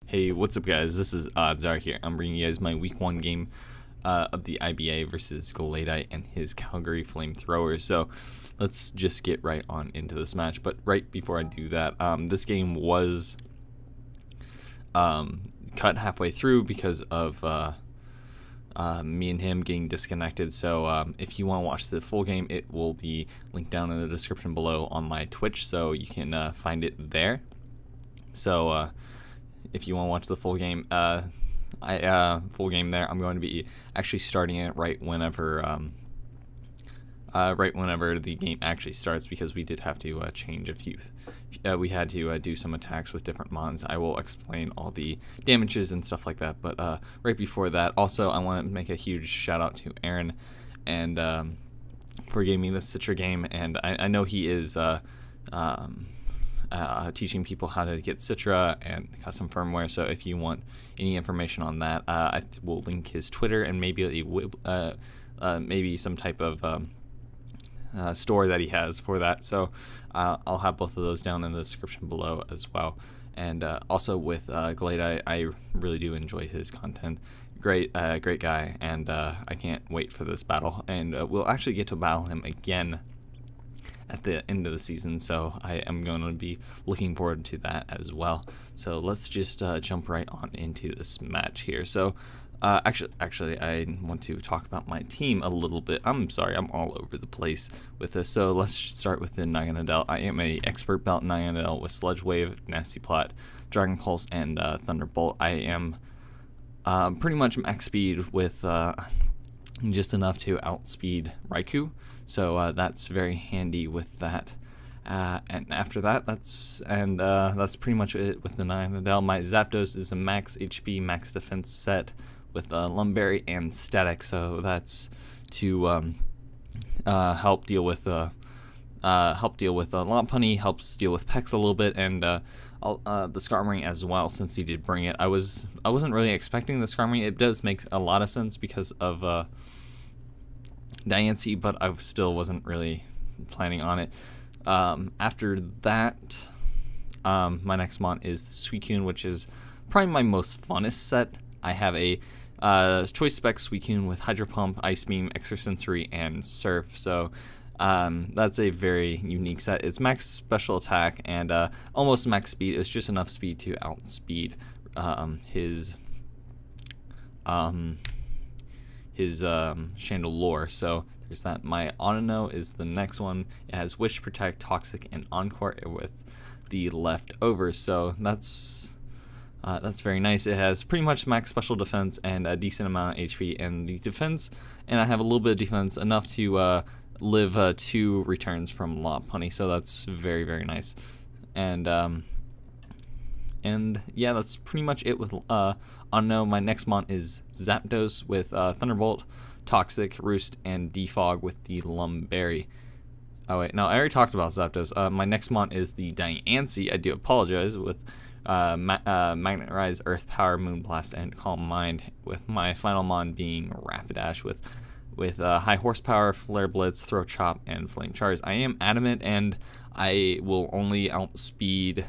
Hey, what's up, guys? This is Zara here. I'm bringing you guys my week 1 game of the IBA versus Galati and his Calgary Flamethrowers. So let's just get right on into this match. But right before I do that, this game was cut halfway through because of me and him getting disconnected. So if you want to watch the full game, it will be linked down in the description below on my Twitch, so you can find it there. So if you want to watch the full game, full game there, I'm going to be actually starting it right whenever the game actually starts, because we did have to change a few. We had to do some attacks with different mons. I will explain all the damages and stuff like that. But right before that, also I want to make a huge shout out to Aaron and for giving me this Citra game. And I know he is teaching people how to get Citra and custom firmware. So if you want any information on that, I will link his Twitter and maybe some type of store that he has for that. So I'll have both of those down in the description below as well. And also with Galati, I really do enjoy his content. Great guy, and I can't wait for this battle. And we'll actually get to battle him again at the end of the season, so I am going to be looking forward to that as well. So let's just jump right on into this match here. So actually I want to talk about my team a little bit. I'm sorry, I'm all over the place with this. So let's start with the Naganadel. I am a expert belt Naganadel with Sludge Wave, Nasty Plot, Dragon Pulse, and Thunderbolt. I am pretty much max speed with just enough to outspeed Raikou, so that's very handy with that. And after that, that's pretty much it with the Naganadel. My Zapdos is a max HP, max defense set with Lumberry and Static, so that's to help deal with Lopunny, helps deal with Pex a little bit, and the Skarmory as well, since he did bring it. I wasn't really expecting the Skarmory. It does make a lot of sense because of Diancie, but I still wasn't really planning on it. After that, my next mon is the Suicune, which is probably my most funnest set. I have a Choice Spec Suicune with Hydro Pump, Ice Beam, Extrasensory, and Surf. So that's a very unique set. It's max special attack and almost max speed. It's just enough speed to outspeed his Chandelure. So there's that. My Onino is the next one. It has Wish, Protect, Toxic, and Encore with the leftovers. So that's very nice. It has pretty much max special defense and a decent amount of HP and the defense, and I have a little bit of defense, enough to live 2 returns from Lopunny, so that's very, very nice. And yeah, that's pretty much it with Unknown. My next mon is Zapdos with Thunderbolt, Toxic, Roost, and Defog with the Lumberry. Oh wait, no, I already talked about Zapdos. My next mon is the Diancie. I do apologize, with Magnet Rise, Earth Power, Moonblast, and Calm Mind, with my final mon being Rapidash with High Horsepower, Flare Blitz, Throw Chop, and Flame Charge. I am adamant, and I will only outspeed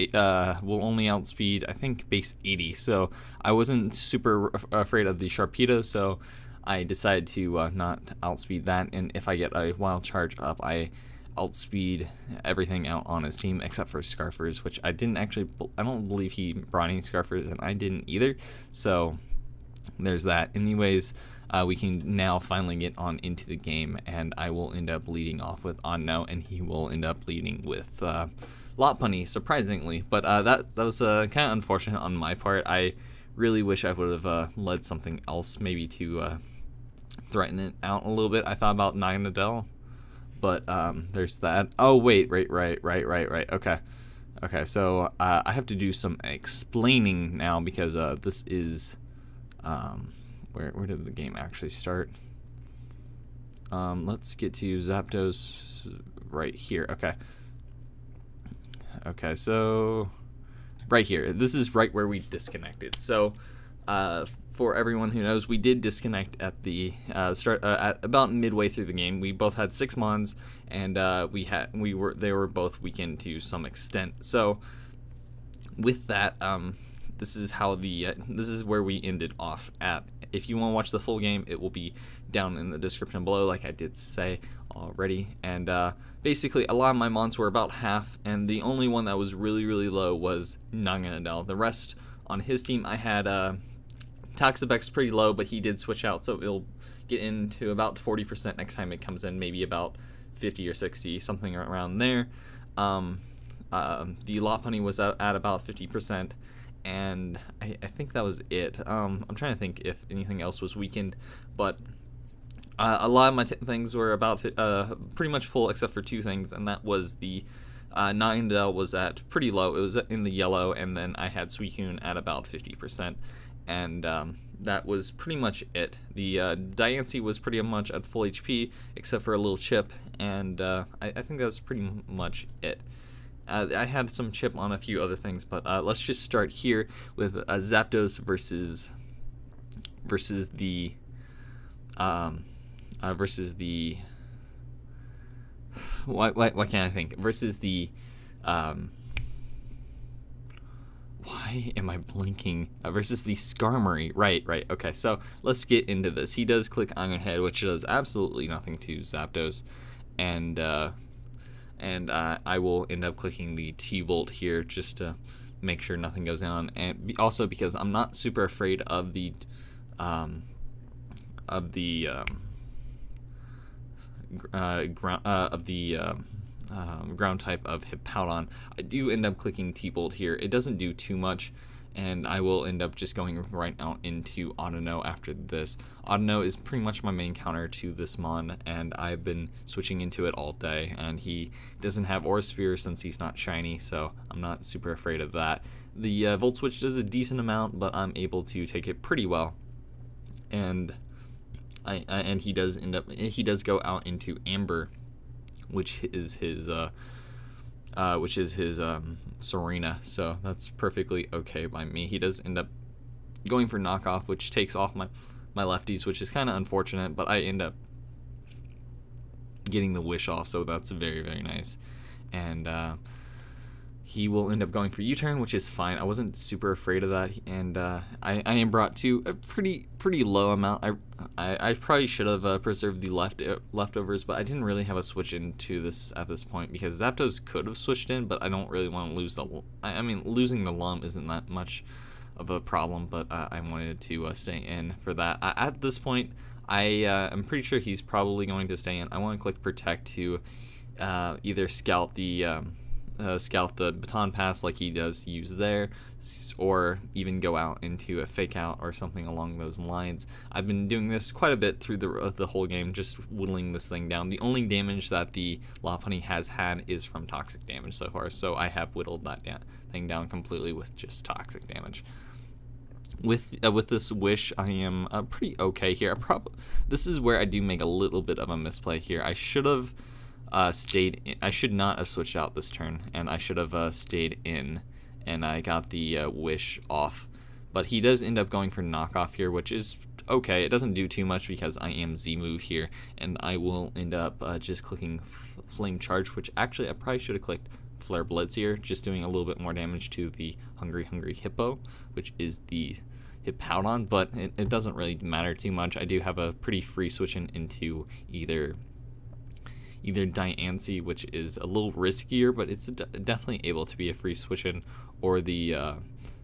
I think base 80. So I wasn't super afraid of the Sharpedo, so I decided to not outspeed that. And if I get a Wild Charge up, I outspeed everything out on his team except for Scarfers, which I don't believe he brought any Scarfers, and I didn't either. So there's that. Anyways, we can now finally get on into the game, and I will end up leading off with Onno, and he will end up leading with Lopunny, surprisingly. But that was kind of unfortunate on my part. I really wish I would have led something else, maybe to threaten it out a little bit. I thought about Naganadel, but there's that. Oh wait, right. Okay, so I have to do some explaining now, because this is where did the game actually start? Let's get to Zapdos right here. Okay, so right here. This is right where we disconnected. So for everyone who knows, we did disconnect at the start at about midway through the game. We both had 6 mons, and they were both weakened to some extent. So with that, this is how this is where we ended off at. If you want to watch the full game, it will be down in the description below, like I did say already. And basically, a lot of my mons were about half, and the only one that was really, really low was Nanganadel. The rest on his team, I had Toxapex pretty low, but he did switch out, so it'll get into about 40% next time it comes in, maybe about 50 or 60, something around there. The Lopunny was at about 50%, and I think that was it. I'm trying to think if anything else was weakened, but a lot of my things were about pretty much full except for two things, and that was the Ninetale was at pretty low. It was in the yellow, and then I had Suicune at about 50%, and that was pretty much it. The Diancie was pretty much at full HP except for a little chip, and I think that's pretty much it. I had some chip on a few other things, but let's just start here with Zapdos versus the what can I think? Versus the why am I blinking? Versus the Skarmory. Right. Okay, so let's get into this. He does click Iron Head, which does absolutely nothing to Zapdos, and I will end up clicking the T-Bolt here just to make sure nothing goes down, and also because I'm not super afraid of the ground type of Hippowdon. I do end up clicking T-Bolt here. It doesn't do too much, and I will end up just going right out into Audino after this. Audino is pretty much my main counter to this mon, and I've been switching into it all day, and he doesn't have Aura Sphere since he's not shiny, so I'm not super afraid of that. The Volt Switch does a decent amount, but I'm able to take it pretty well, and he does go out into Amber, which is his Serena, so that's perfectly okay by me. He does end up going for knockoff, which takes off my lefties, which is kind of unfortunate, but I end up getting the wish off, so that's very, very nice. And he will end up going for U-turn, which is fine. I wasn't super afraid of that, and I am brought to a pretty low amount. I probably should have preserved the leftovers, but I didn't really have a switch into this at this point because Zapdos could have switched in, but I don't really want to lose the. I mean, losing the Lum isn't that much of a problem, but I wanted to stay in for that. At this point, I'm pretty sure he's probably going to stay in. I want to click Protect to either scout the baton pass like he does use there, or even go out into a fake out or something along those lines. I've been doing this quite a bit through the whole game, just whittling this thing down. The only damage that the Lopunny has had is from toxic damage so far, so I have whittled that thing down completely with just toxic damage. With this wish, I am pretty okay here. This is where I do make a little bit of a misplay here. I should have stayed in. I should not have switched out this turn, and I should have stayed in, and I got the wish off. But he does end up going for knockoff here, which is okay. It doesn't do too much because I am Z-move here, and I will end up just clicking Flame Charge, which actually I probably should have clicked Flare Blitz here, just doing a little bit more damage to the Hungry Hippo, which is the Hippowdon, but it doesn't really matter too much. I do have a pretty free switch into either Diancie, which is a little riskier, but it's definitely able to be a free switch-in, or the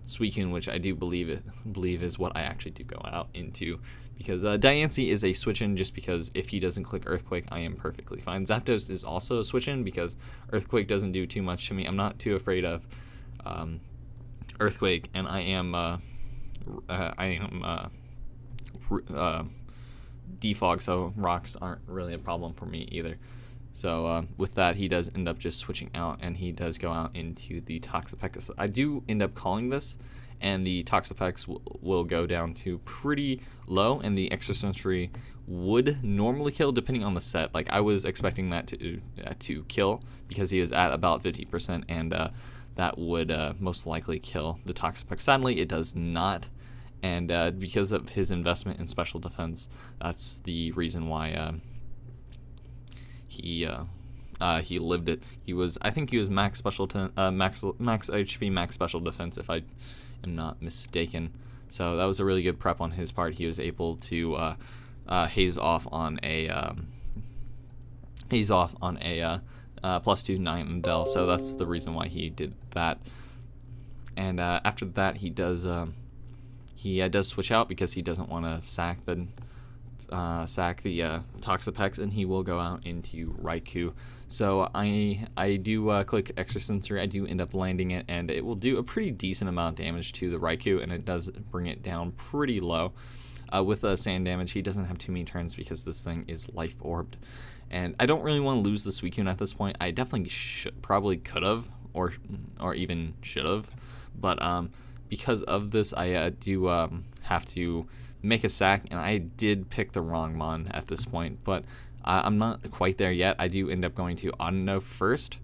Suicune, which I do believe is what I actually do go out into, because Diancie is a switch-in just because if he doesn't click Earthquake, I am perfectly fine. Zapdos is also a switch-in because Earthquake doesn't do too much to me. I'm not too afraid of Earthquake, and I am defog, so rocks aren't really a problem for me either. So with that, he does end up just switching out, and he does go out into the Toxapex. I do end up calling this, and the Toxapex will go down to pretty low, and the Extrasensory would normally kill depending on the set. Like, I was expecting that to kill because he is at about 50%, and that would most likely kill the Toxapex. Sadly, it does not, and because of his investment in special defense, that's the reason why he he lived it. I think he was max special max HP, max special defense, if I am not mistaken. So that was a really good prep on his part. He was able to haze off on a +2 9 Dell. So that's the reason why he did that. And after that, he does switch out because he doesn't want to sack the Toxapex, and he will go out into Raikou. So I do click Extrasensory. I do end up landing it, and it will do a pretty decent amount of damage to the Raikou, and it does bring it down pretty low. With sand damage, he doesn't have too many turns because this thing is life orbed, and I don't really want to lose the Suicune at this point. I definitely probably could have, or even should have, but because of this, I do have to make a sack, and I did pick the wrong mon at this point, but I'm not quite there yet. I do end up going to Onno first,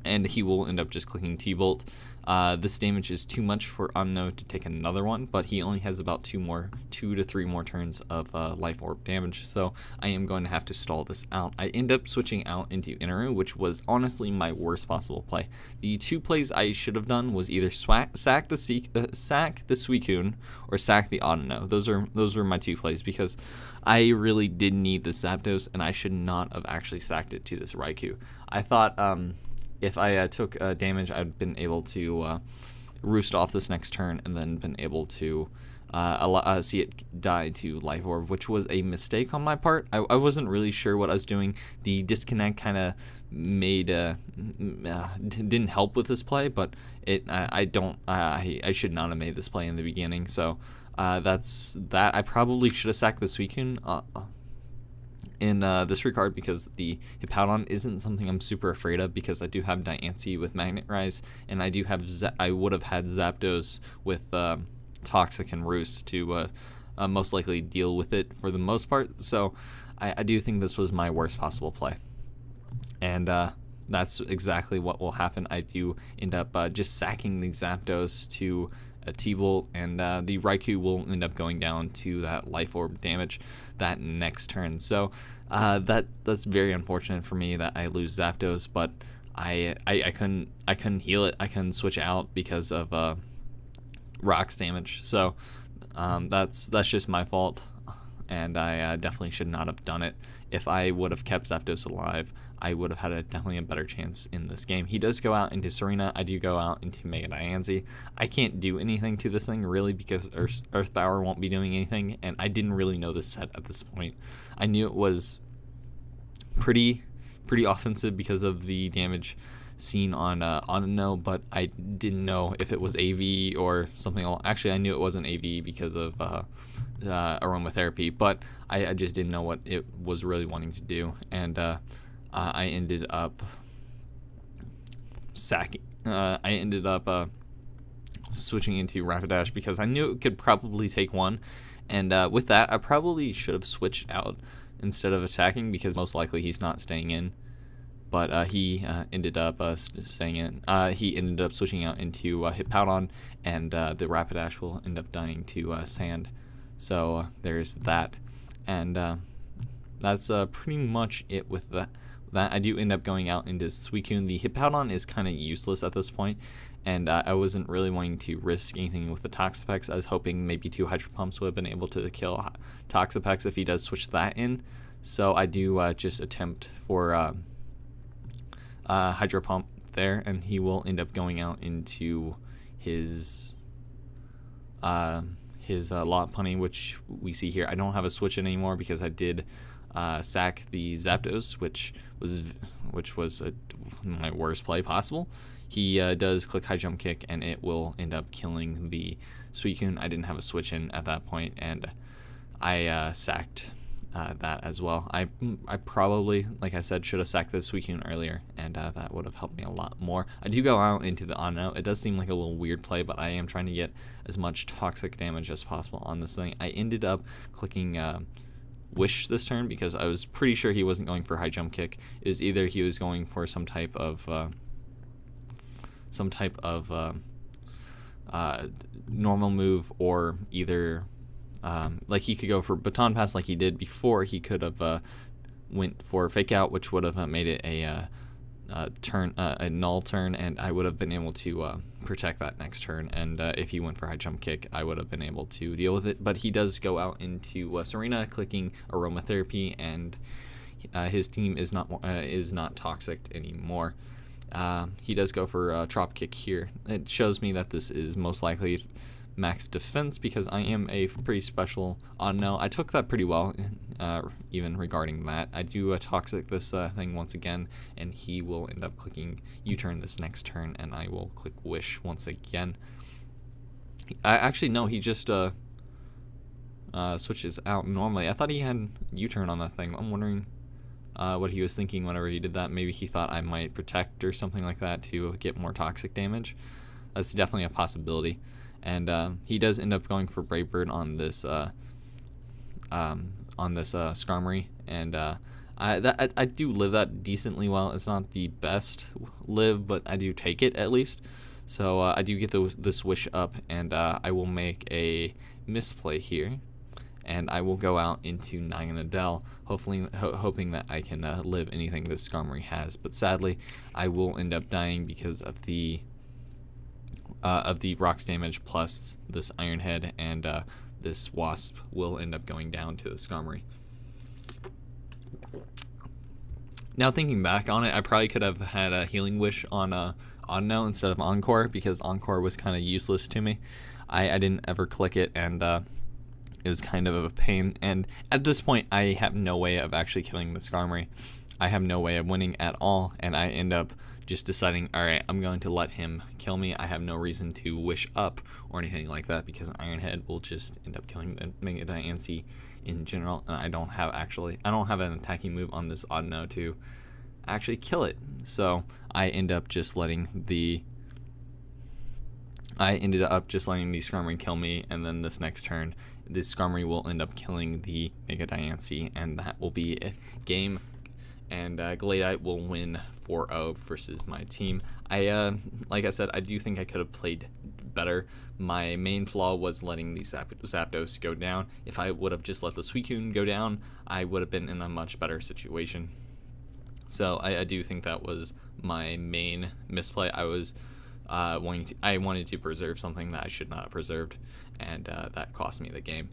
and he will end up just clicking T-Bolt. This damage is too much for Onno to take another one, but he only has about 2 to 3 more turns of Life Orb damage, so I am going to have to stall this out. I end up switching out into Inaru, which was honestly my worst possible play. The 2 plays I should have done was either sack the Suicune or sack the Onno. Those are my 2 plays, because I really did need the Zapdos, and I should not have actually sacked it to this Raikou. I thought if I took damage, I'd been able to roost off this next turn and then been able to see it die to Life Orb, which was a mistake on my part. I wasn't really sure what I was doing. The disconnect kind of made didn't help with this play, but I should not have made this play in the beginning. So that's that. I probably should have sacked the Suicune in this regard, because the Hippowdon isn't something I'm super afraid of, because I do have Diancie with Magnet Rise, and I would have had Zapdos with Toxic and Roost to most likely deal with it for the most part. So I do think this was my worst possible play, and that's exactly what will happen. I do end up just sacking the Zapdos to a T-Bolt, and the Raikou will end up going down to that Life Orb damage that next turn. So that's very unfortunate for me that I lose Zapdos, but I couldn't heal it. I couldn't switch out because of Rock's damage. So that's just my fault, and I definitely should not have done it. If I would have kept Zapdos alive, I would have had definitely a better chance in this game. He does go out into Serena. I do go out into Mega Diancie. I can't do anything to this thing, really, because Earth Power won't be doing anything, and I didn't really know this set at this point. I knew it was pretty offensive because of the damage seen on No, but I didn't know if it was AV or something. Actually, I knew it wasn't AV because of aromatherapy, but I just didn't know what it was really wanting to do, and I ended up sacking. I ended up switching into Rapidash because I knew it could probably take one, and with that, I probably should have switched out instead of attacking, because most likely he's not staying in. But he ended up staying in. He ended up switching out into Hippowdon, and the Rapidash will end up dying to Sand. So there's that, and that's pretty much it with that. I do end up going out into Suicune. The Hippowdon is kind of useless at this point, and I wasn't really wanting to risk anything with the Toxapex. I was hoping maybe 2 Hydro Pumps would have been able to kill Toxapex if he does switch that in. So I do just attempt for Hydro Pump there, and he will end up going out into his Lopunny, which we see here. I don't have a switch in anymore because I did sack the Zapdos, which was my worst play possible. He does click High Jump Kick, and it will end up killing the Suicune. I didn't have a switch in at that point, and I sacked that as well. I probably, like I said, should have sacked the Suicune earlier, and that would have helped me a lot more. I do go out into the Onno. It does seem like a little weird play, but I am trying to get as much toxic damage as possible on this thing. I ended up clicking Wish this turn because I was pretty sure he wasn't going for High Jump Kick. It was either he was going for some type of normal move, or either like he could go for Baton Pass like he did before. He could have went for fake out, which would have made it a null turn, and I would have been able to protect that next turn. And if he went for high jump kick, I would have been able to deal with it. But he does go out into Serena, clicking aromatherapy, and his team is not toxic anymore. He does go for drop kick here. It shows me that this is most likely max defense, because I am a pretty special on no. I took that pretty well, even regarding that. I do toxic this thing once again, and he will end up clicking U-turn this next turn, and I will click wish once again. Actually, no, he just switches out normally. I thought he had U-turn on that thing. I'm wondering what he was thinking whenever he did that. Maybe he thought I might protect or something like that to get more toxic damage. That's definitely a possibility. And he does end up going for Brave Bird on this Skarmory, and I do live that decently well. It's not the best live, but I do take it at least. So I do get this wish up, and I will make a misplay here, and I will go out into Naganadel, hoping that I can live anything this Skarmory has. But sadly, I will end up dying because of the rocks damage plus this Iron Head, and this Wasp will end up going down to the Skarmory. Now thinking back on it, I probably could have had a Healing Wish on no instead of Encore, because Encore was kind of useless to me. I didn't ever click it, and it was kind of a pain. And at this point, I have no way of actually killing the Skarmory. I have no way of winning at all, and I end up just deciding, alright, I'm going to let him kill me. I have no reason to wish up or anything like that, because Iron Head will just end up killing the Mega Diancie in general, and I don't have an attacking move on this Audino to actually kill it. So I ended up just letting the Skarmory kill me, and then this next turn, this Skarmory will end up killing the Mega Diancie, and that will be a game. And Gladite will win 4-0 versus my team. Like I said, I do think I could have played better. My main flaw was letting the Zapdos go down. If I would have just let the Suicune go down, I would have been in a much better situation. So I do think that was my main misplay. I wanted to preserve something that I should not have preserved, and that cost me the game.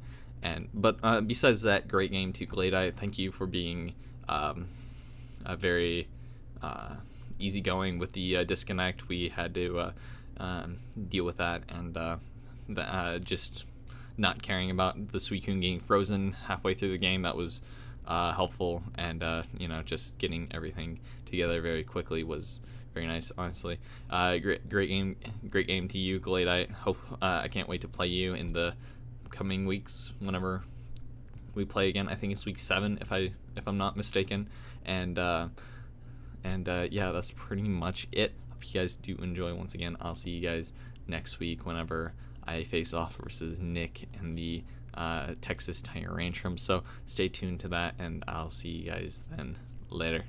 But besides that, great game to Gladite. Thank you for being very easygoing with the disconnect. We had to deal with that, and just not caring about the Suicune getting frozen halfway through the game. That was helpful, and just getting everything together very quickly was very nice, honestly. Great game to you, Gladite. Hope I can't wait to play you in the coming weeks whenever we play again. I think it's week 7 if I'm not mistaken, and yeah, that's pretty much it. Hope you guys do enjoy. Once again, I'll see you guys next week whenever I face off versus Nick in the Texas Tyrantrum. So stay tuned to that, and I'll see you guys then. Later.